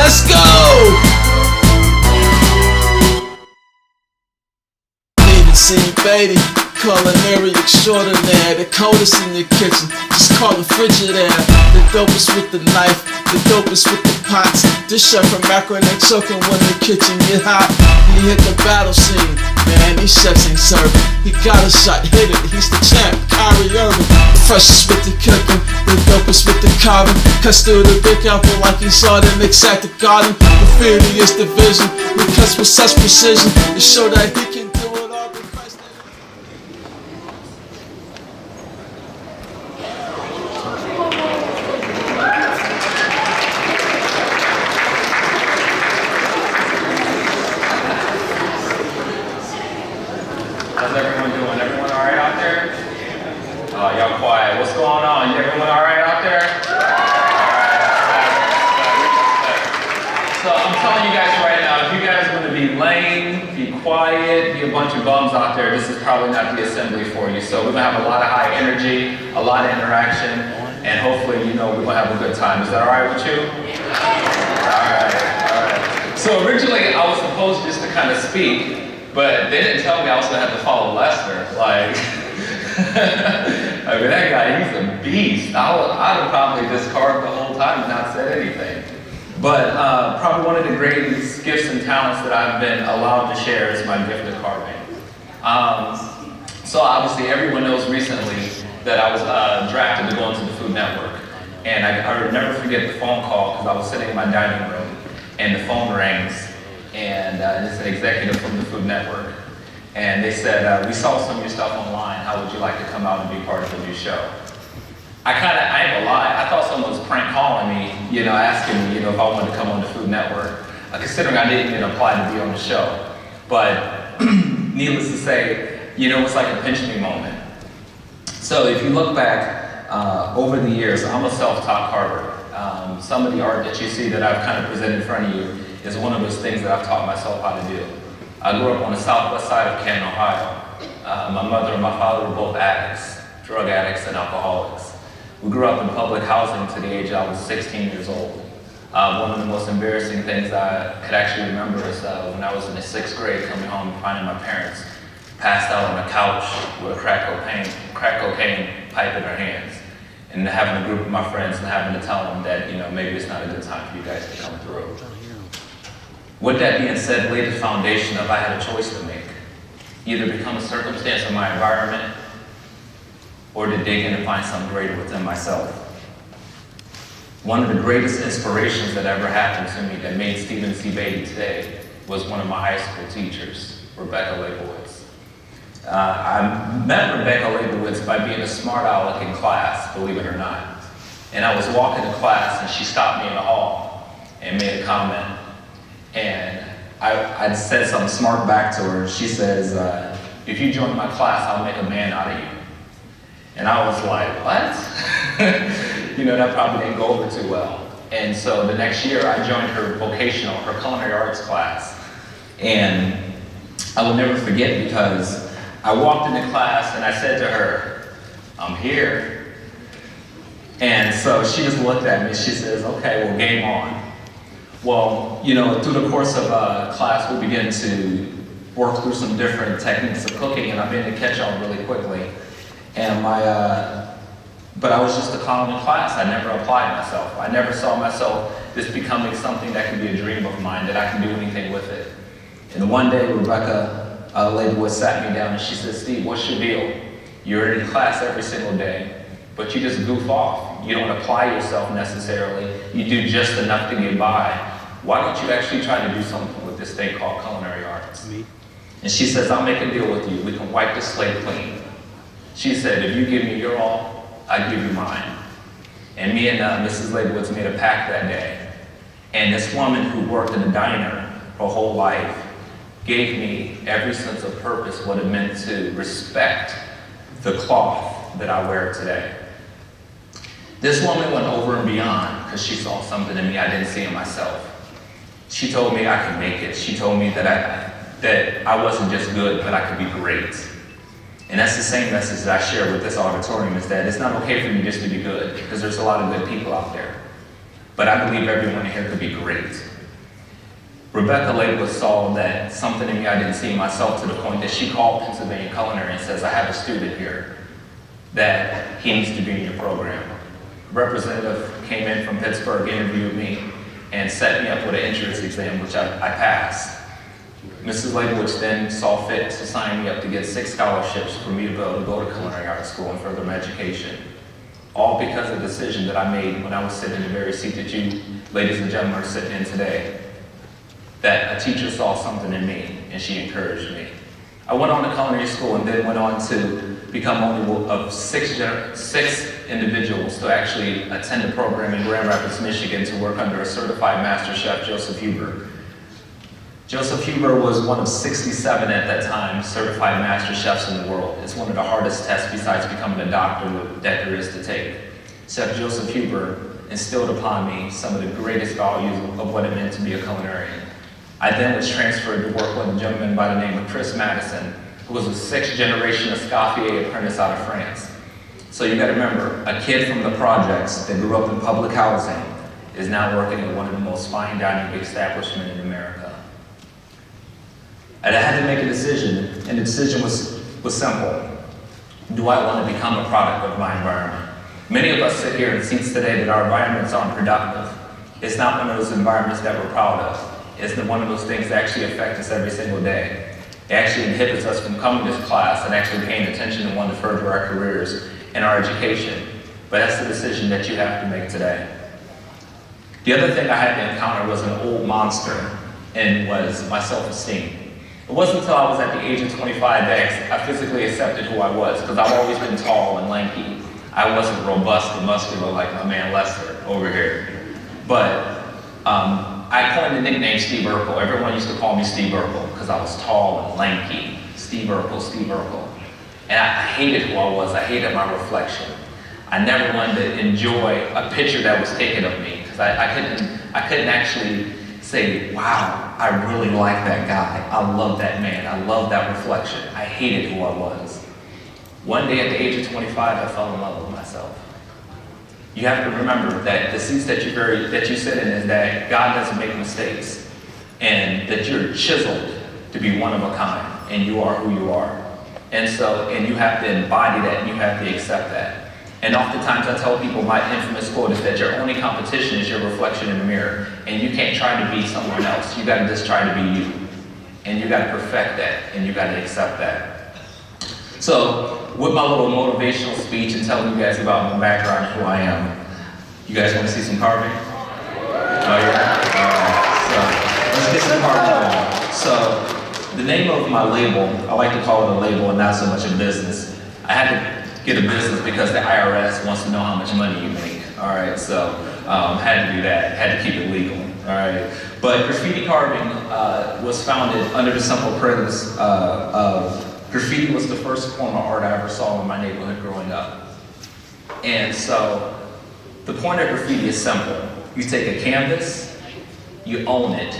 Let's go! Scene Beatty, culinary extraordinaire, the coldest in the kitchen, just call it Frigidaire. The dopest with the knife, the dopest with the pots. This chef from Akron ain't choking when the kitchen get hot. He hit the battle scene, man, these chefs ain't serving. He got a shot, hit it, he's the champ, Kyrie Irving. The freshest with the cooking, the dopest with the carving. Cuts through the big apple like he saw the Knicks at the Garden. The 50th division, he cuts with such precision to show that he can do it all. How's everyone doing? Everyone all right out there? Y'all quiet. What's going on? Everyone all right out there? So I'm telling you guys right now, if you guys are going to be lame, be quiet, be a bunch of bums out there, this is probably not the assembly for you. So we're going to have a lot of high energy, a lot of interaction, and hopefully, we're going to have a good time. Is that all right with you? All right. So originally, I was supposed just to kind of speak, but they didn't tell me I was going to have to follow Lester. Like, I mean, that guy, he's a beast. I'd have probably just carved the whole time and not said anything. But probably one of the greatest gifts and talents that I've been allowed to share is my gift of carving. So obviously, everyone knows recently that I was drafted to go into the Food Network. And I would never forget the phone call because I was sitting in my dining room and the phone rings. And it's an executive from the Food Network. And they said, we saw some of your stuff online. How would you like to come out and be part of the new show? I ain't gonna lie, I thought someone was prank calling me, asking me, if I wanted to come on the Food Network, considering I didn't even apply to be on the show. But needless to say, it's like a pinch me moment. So if you look back over the years, I'm a self-taught carver. Some of the art that you see that I've kind of presented in front of you is one of those things that I've taught myself how to do. I grew up on the southwest side of Canton, Ohio. My mother and my father were both addicts, drug addicts and alcoholics. We grew up in public housing to the age I was 16 years old. One of the most embarrassing things I could actually remember is when I was in the 6th grade coming home and finding my parents passed out on a couch with a crack cocaine pipe in their hands. And having a group of my friends and having to tell them that, maybe it's not a good time for you guys to come through. With that being said, laid the foundation of I had a choice to make. Either become a circumstance of my environment or to dig in and find something greater within myself. One of the greatest inspirations that ever happened to me that made Stephen C. Beatty today was one of my high school teachers, Rebecca Leibowitz. I met Rebecca Leibowitz by being a smart aleck in class, believe it or not. And I was walking to class and she stopped me in the hall and made a comment. And I said something smart back to her. She says, if you join my class, I'll make a man out of you. And I was like, what? That probably didn't go over too well. And so the next year I joined her her culinary arts class. And I will never forget because I walked into class and I said to her, I'm here. And so she just looked at me. She says, okay, well, game on. Well, through the course of class, we began to work through some different techniques of cooking, and I began to catch on really quickly. And but I was just a clown in class. I never applied myself. I never saw myself this becoming something that could be a dream of mine, that I can do anything with it. And one day, Rebecca Leibowitz sat me down and she said, Steve, what's your deal? You're in class every single day, but you just goof off. You don't apply yourself necessarily. You do just enough to get by. Why don't you actually try to do something with this thing called culinary arts? And she says, I'll make a deal with you. We can wipe the slate clean. She said, if you give me your all, I give you mine. And me and Mrs. Leibowitz made a pact that day. And this woman who worked in a diner her whole life gave me every sense of purpose, what it meant to respect the cloth that I wear today. This woman went over and beyond because she saw something in me I didn't see in myself. She told me I could make it. She told me that I wasn't just good, but I could be great. And that's the same message that I share with this auditorium, is that it's not okay for me just to be good, because there's a lot of good people out there. But I believe everyone here could be great. Rebecca Lakewood saw that something in me I didn't see in myself, to the point that she called Pennsylvania Culinary and says, I have a student here that he needs to be in your program. A representative came in from Pittsburgh, interviewed me, and set me up with an entrance exam, which I passed. Mrs. Lakewood then saw fit to sign me up to get 6 scholarships for me to be able to go to culinary arts school and further my education. All because of the decision that I made when I was sitting in the very seat that you, ladies and gentlemen, are sitting in today. That a teacher saw something in me, and she encouraged me. I went on to culinary school and then went on to become one of six individuals to actually attend a program in Grand Rapids, Michigan to work under a certified master chef, Joseph Huber. Joseph Huber was one of 67 at that time certified master chefs in the world. It's one of the hardest tests besides becoming a doctor that there is to take. Chef Joseph Huber instilled upon me some of the greatest values of what it meant to be a culinarian. I then was transferred to work with a gentleman by the name of Chris Madison, who was a 6th generation Escoffier apprentice out of France. So you gotta remember, a kid from the projects that grew up in public housing is now working at one of the most fine dining establishments in America. And I had to make a decision, and the decision was simple. Do I want to become a product of my environment? Many of us sit here in seats today that our environments aren't productive. It's not one of those environments that we're proud of. It's one of those things that actually affect us every single day. It actually inhibits us from coming to class and actually paying attention and wanting to further our careers and our education. But that's the decision that you have to make today. The other thing I had to encounter was an old monster, and was my self-esteem. It wasn't until I was at the age of 25 that I physically accepted who I was, because I've always been tall and lanky. I wasn't robust and muscular like my man Lester over here. But I coined the nickname Steve Urkel. Everyone used to call me Steve Urkel because I was tall and lanky. Steve Urkel, Steve Urkel. And I hated who I was. I hated my reflection. I never wanted to enjoy a picture that was taken of me, because I couldn't actually say, wow, I really like that guy. I love that man. I love that reflection. I hated who I was. One day at the age of 25, I fell in love with myself. You have to remember that the seats that you sit in is that God doesn't make mistakes, and that you're chiseled to be one of a kind, and you are who you are. And you have to embody that, and you have to accept that. And oftentimes I tell people, my infamous quote is that your only competition is your reflection in the mirror, and you can't try to be someone else. You gotta just try to be you. And you gotta perfect that, and you gotta accept that. So, with my little motivational speech and telling you guys about my background and who I am, you guys wanna see some carving? Oh yeah? So, let's get some carving going. So, the name of my label, I like to call it a label and not so much a business. I had to get a business because the IRS wants to know how much money you make. All right, so had to do that, had to keep it legal. All right, but graffiti carving was founded under the simple premise of graffiti was the first form of art I ever saw in my neighborhood growing up. And so the point of graffiti is simple. You take a canvas, you own it,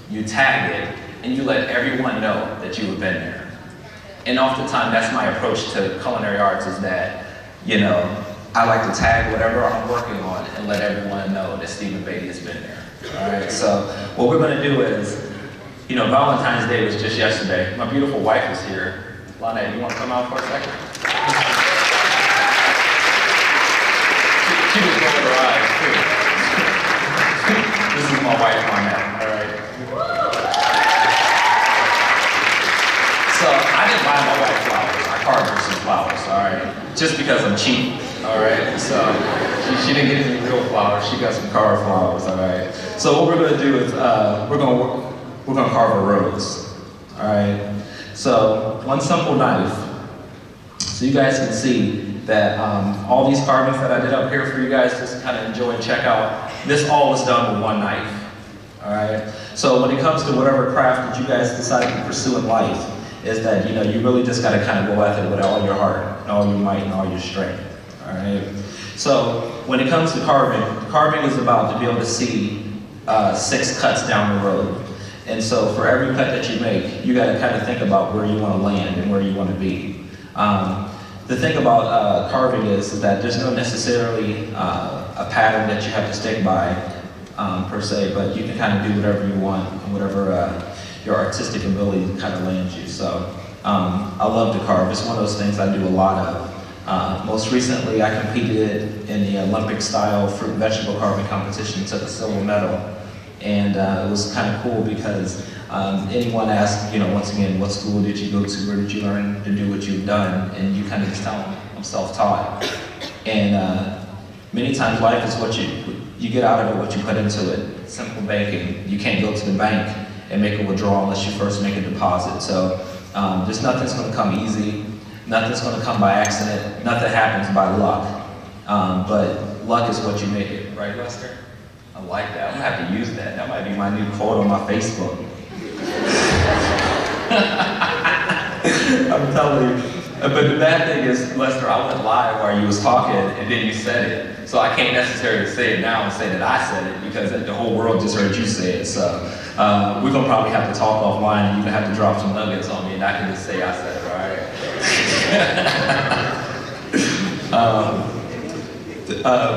you tag it, and you let everyone know that you have been there. And oftentimes, that's my approach to culinary arts, is that, I like to tag whatever I'm working on and let everyone know that Stephen Beatty has been there. All right, so what we're gonna do is, Valentine's Day was just yesterday. My beautiful wife is here. Lynette, you wanna come out for a second? She was rolling her eyes, too. This is my wife, Lynette, all right? So I didn't buy my wife flowers. I carved her some flowers, all right? Just because I'm cheap, all right? So she didn't get any real flowers. She got some carved flowers, all right? So what we're gonna do is we're gonna carve a rose, all right? So one simple knife. So you guys can see that all these carvings that I did up here for you guys just kind of enjoy and check out. This all was done with one knife, all right? So when it comes to whatever craft that you guys decide to pursue in life, is that you really just got to kind of go at it with all your heart, and all your might, and all your strength. All right. So when it comes to carving is about to be able to see 6 cuts down the road. And so for every cut that you make, you got to kind of think about where you want to land and where you want to be. The thing about carving is that there's no necessarily a pattern that you have to stick by. per se, but you can kind of do whatever you want, whatever your artistic ability kind of lands you. So I love to carve. It's one of those things I do a lot of. Most recently, I competed in the Olympic style fruit and vegetable carving competition, took a silver medal. And it was kind of cool because anyone asks, once again, what school did you go to, where did you learn to do what you've done? And you kind of just tell them, I'm self-taught. And many times life is what you get out of it, what you put into it. Simple banking. You can't go to the bank and make a withdrawal unless you first make a deposit. So just nothing's gonna come easy. Nothing's gonna come by accident. Nothing happens by luck. But luck is what you make it, right, Lester? I like that. I'm gonna have to use that. That might be my new quote on my Facebook. I'm telling you. But the bad thing is, Lester, I went live while you was talking and then you said it. So I can't necessarily say it now and say that I said it because the whole world just heard you say it. So we're gonna probably have to talk offline and you're gonna have to drop some nuggets on me and I can just say I said it, all right?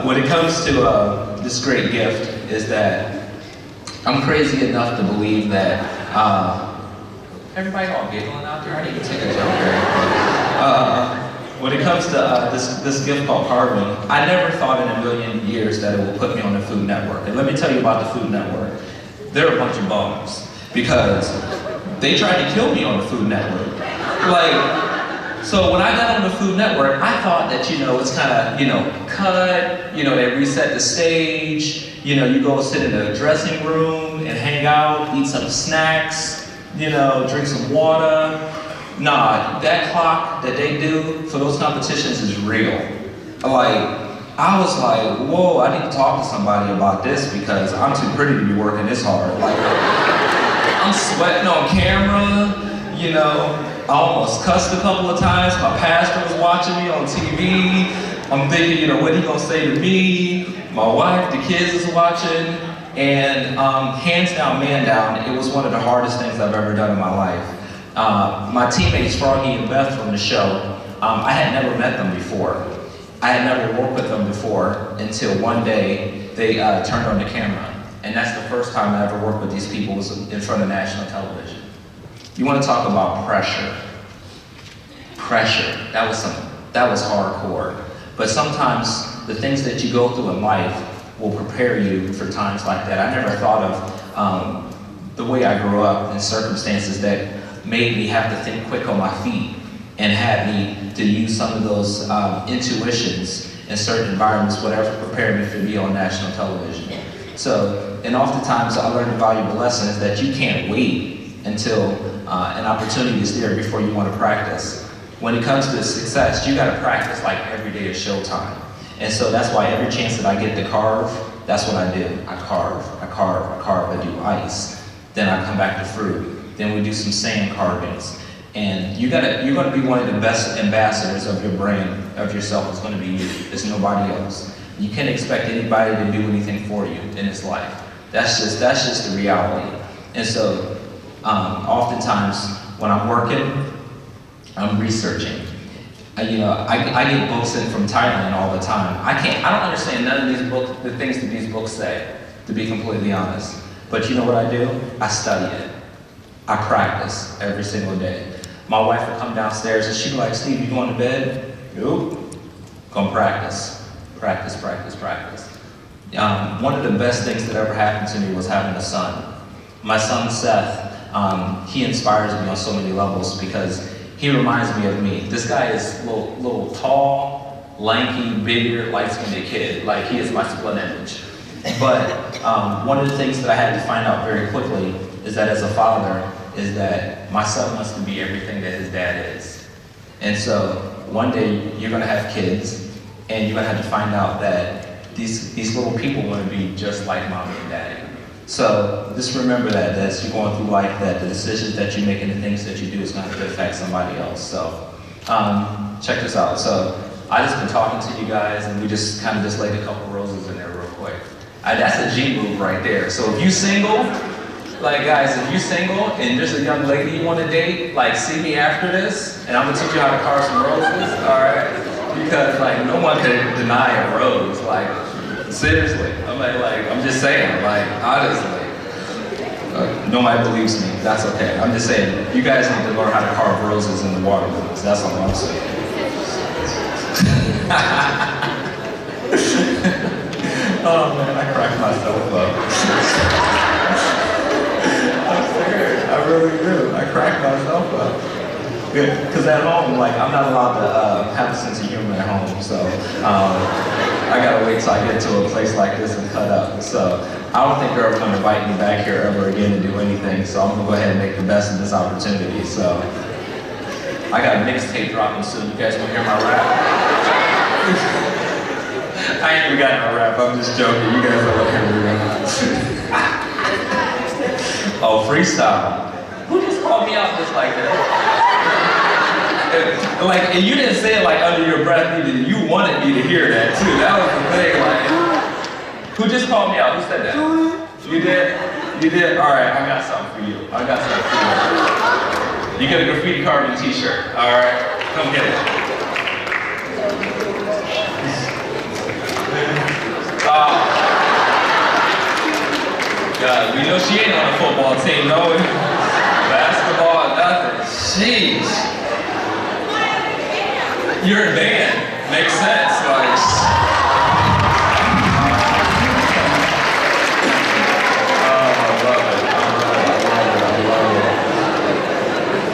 When it comes to this great gift is that I'm crazy enough to believe that everybody all giggling out there. I didn't even take a joke. When it comes to this gift called carving, I never thought in a million years that it would put me on the Food Network. And let me tell you about the Food Network. They're a bunch of bums because they tried to kill me on the Food Network. So when I got on the Food Network, I thought that, it's kind of, cut, they reset the stage, you go sit in the dressing room and hang out, eat some snacks, drink some water. Nah, that clock that they do for those competitions is real. I was like, whoa, I need to talk to somebody about this because I'm too pretty to be working this hard. I'm sweating on camera, I almost cussed a couple of times. My pastor was watching me on TV. I'm thinking, what are you gonna say to me? My wife, the kids is watching. And hands down, man down, it was one of the hardest things I've ever done in my life. My teammates, Froggy and Beth from the show, I had never met them before. I had never worked with them before until one day they turned on the camera. And that's the first time I ever worked with these people was in front of national television. You want to talk about pressure. Pressure, that was hardcore. But sometimes the things that you go through in life will prepare you for times like that. I never thought of the way I grew up in circumstances that made me have to think quick on my feet and had me to use some of those intuitions in certain environments, whatever prepared me to be on national television. So, and oftentimes I learned a valuable lesson is that you can't wait until an opportunity is there before you want to practice. When it comes to success, you gotta practice like every day is showtime. And so that's why every chance that I get to carve, that's what I do. I carve, I do ice. Then I come back to fruit. Then we do some sand carvings. And you're gonna be one of the best ambassadors of your brand, of yourself. It's gonna be you, it's nobody else. You can't expect anybody to do anything for you in this life. That's just the reality. And so, oftentimes when I'm working, I'm researching. I get books in from Thailand all the time. I don't understand none of these books, the things that these books say, to be completely honest. But you know what I do? I study it. I practice every single day. My wife will come downstairs and she'll be like, Steve, you going to bed? Nope. Come practice. Practice. One of the best things that ever happened to me was having a son. My son, Seth, he inspires me on so many levels because he reminds me of me. This guy is a little tall, lanky, bigger, light-skinned kid. Like, he is my split image. But one of the things that I had to find out very quickly is that as a father, is that my son wants to be everything that his dad is. And so one day you're gonna have kids and you're gonna have to find out that these little people want to be just like mommy and daddy. So just remember that as you're going through life, that the decisions that you make and the things that you do is going to affect somebody else. So check this out. So I just been talking to you guys and we just kind of just laid a couple roses in there real quick. That's a G move right there. So if you single, guys, if you single and there's a young lady you want to date, see me after this and I'm gonna teach you how to carve some roses, all right? Because no one can deny a rose. Seriously, I'm just saying, honestly. Nobody believes me, that's okay. I'm just saying, you guys need to learn how to carve roses in the watermelons. That's all I'm saying. Oh man, I cracked myself up. I'm serious, I really do. I cracked myself up. Because at home, I'm not allowed to have a sense of humor at home, so I gotta wait till I get to a place like this and cut up. So I don't think they're ever gonna invite me back here ever again to do anything, so I'm gonna go ahead and make the best of this opportunity. So I got a mixtape dropping soon. You guys wanna hear my rap? I ain't even got no rap, I'm just joking. You guys don't wanna hear me rap. Oh, freestyle. Who just called me out just like that? And you didn't say it under your breath either. You wanted me to hear that too. That was the thing. Who just called me out? Who said that? You did? You did? All right, I got something for you. I got something for you. You get a graffiti carving t-shirt. All right, come get it. God, we know she ain't on the football team, no. Basketball, nothing. Jeez. You're a band. Makes sense. I love it.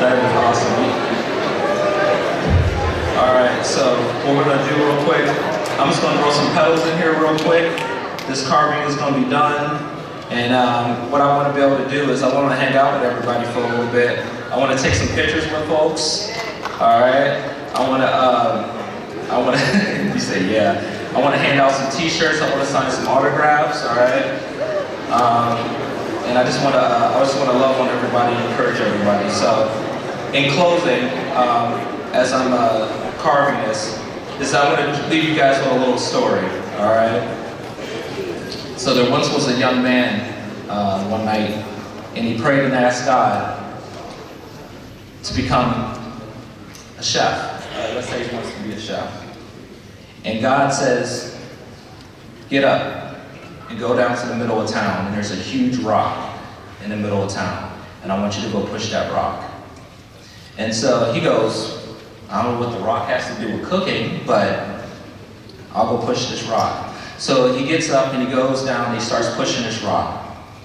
That is awesome. All right, so what we're gonna do real quick, I'm just gonna throw some petals in here real quick. This carving is gonna be done. And what I want to be able to do is I want to hang out with everybody for a little bit. I want to take some pictures with folks. All right. I want to, you say yeah. I want to hand out some t-shirts. I want to sign some autographs. All right. And I just want to love on everybody and encourage everybody. So in closing, as I'm carving this, I want to leave you guys with a little story. All right. So there once was a young man one night, and he prayed and asked God to become a chef. Let's say he wants to be a chef. And God says, get up and go down to the middle of town, and there's a huge rock in the middle of town, and I want you to go push that rock. And so he goes, I don't know what the rock has to do with cooking, but I'll go push this rock. So he gets up and he goes down and he starts pushing this rock,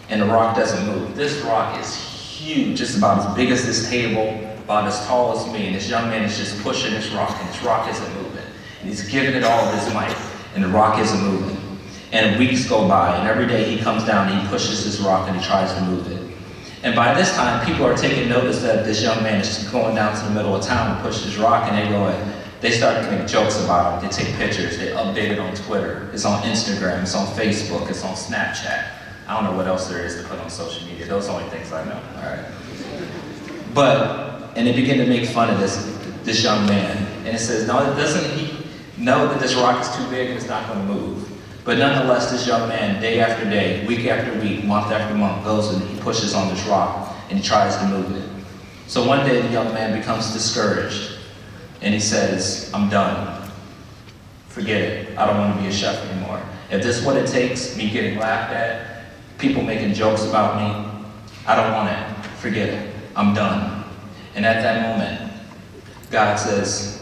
and the rock doesn't move. This rock is huge, it's about as big as this table, about as tall as me, and this young man is just pushing this rock, and this rock isn't moving. And he's giving it all of his might, and the rock isn't moving. And weeks go by, and every day he comes down and he pushes this rock and he tries to move it. And by this time, people are taking notice that this young man is going down to the middle of town to push this rock, and they start to make jokes about it. They take pictures, they update it on Twitter, it's on Instagram, it's on Facebook, it's on Snapchat. I don't know what else there is to put on social media. Those are the only things I know, all right? And they begin to make fun of this young man. And it says, no, doesn't he know that this rock is too big and it's not gonna move? But nonetheless, this young man, day after day, week after week, month after month, goes and he pushes on this rock and he tries to move it. So one day the young man becomes discouraged. And he says, I'm done. Forget it. I don't want to be a chef anymore. If this is what it takes, me getting laughed at, people making jokes about me, I don't want it. Forget it. I'm done. And at that moment, God says,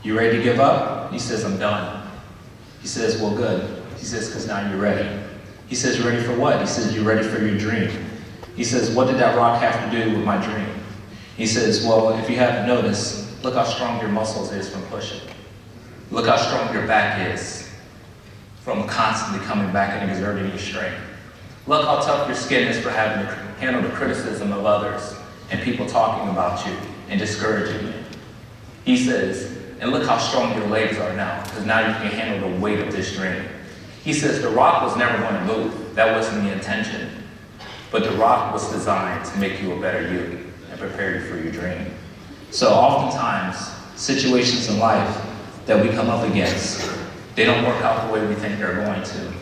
you ready to give up? He says, I'm done. He says, well, good. He says, because now you're ready. He says, ready for what? He says, you're ready for your dream. He says, what did that rock have to do with my dream? He says, well, if you haven't noticed, look how strong your muscles is from pushing. Look how strong your back is from constantly coming back and exerting your strength. Look how tough your skin is for having to handle the criticism of others and people talking about you and discouraging you. He says, and look how strong your legs are now, because now you can handle the weight of this dream. He says, the rock was never going to move. That wasn't the intention. But the rock was designed to make you a better you and prepare you for your dream. So oftentimes, situations in life that we come up against, they don't work out the way we think they're going to.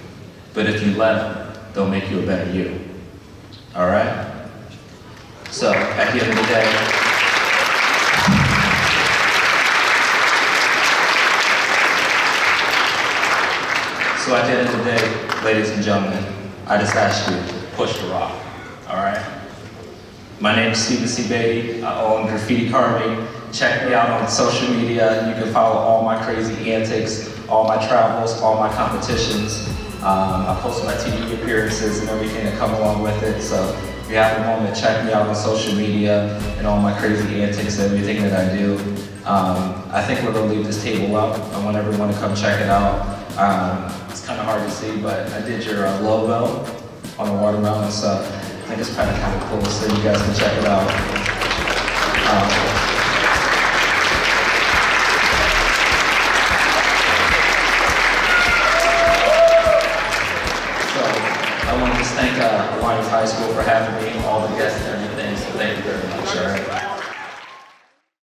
But if you let them, they'll make you a better you. All right? So at the end of the day, So at the end of the day, ladies and gentlemen, I just ask you to push the rock, all right? My name is Stephen C. Beatty. I own Graffiti Carving. Check me out on social media. You can follow all my crazy antics, all my travels, all my competitions. I post my TV appearances and everything that come along with it. So if you have a moment, check me out on social media and all my crazy antics and everything that I do. I think we're gonna leave this table up. I want everyone to come check it out. It's kind of hard to see, but I did your logo on the watermelon, so I think it's kind of cool, so you guys can check it out. So I want to just thank Alliance High School for having me, all the guests and everything, so thank you very much. All right.